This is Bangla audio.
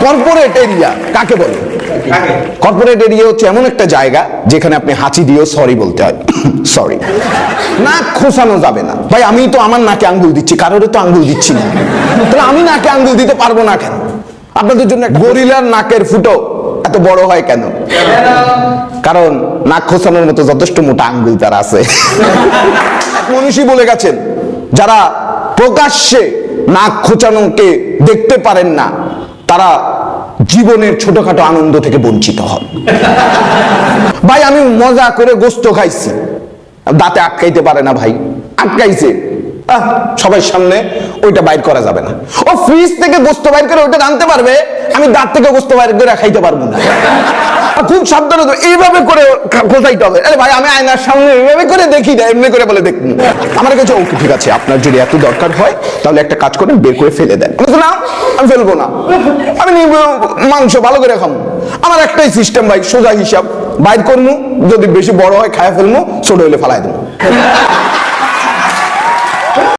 কর্পোরেট এরিয়া কাকে বলে? কর্পোরেট এরিয়া হচ্ছে এমন একটা জায়গা যেখানে আপনি হাঁচি দিয়েও সরি বলতে হয়। সরি। নাক খোসানো যাবে না। ভাই আমি তো আমার নাকে আঙ্গুল দিচ্ছি, কারোর তো আঙ্গুল দিচ্ছি না, তাহলে আমি নাকে আঙ্গুল দিতে পারবো না কেন? আপনাদের জন্য গরিলার নাকের ফুটো এত বড় হয় কেন? কারণ নাক খোসানোর মতো যথেষ্ট মোটা আঙ্গুল তার আছে। মনীষী বলে গেছেন, যারা প্রকাশ্যে নাক খোঁচানোকে দেখতে পারেন না তারা জীবনের ছোটখাটো আনন্দ থেকে বঞ্চিত হন। ভাই আমি মজা করে গোস্ত খাইছি, দাঁতে আটকাইতে পারে না ভাই, আটকাইছে, সবাই সামনে ওইটা বাইর করা যাবে না। ও ফ্রিজ থেকে গোস্ত বাইর করে ওইটা আনতে পারবে, আমি দাঁত থেকে গোস্ত বাইর করে খাইতে পারবো না। খুব সাবধানে এইভাবে করে খোঁচাইতে হবে। আরে ভাই আমি আয়নার সামনে এইভাবে করে দেখি না, এমনি করে বলে দেখুন আমার কাছে। ওকে ঠিক আছে, আপনার যদি এত দরকার হয় তাহলে একটা কাজ করেন, বের করে ফেলে দেন। না আমি ফেলবো না, আমি মাংস ভালো করে খাবো। আমার একটাই সিস্টেম ভাই, সোজা হিসাব, বাইর করবো, যদি বেশি বড় হয় খায় ফেলবো, ছোট হলে ফালাই দেবো।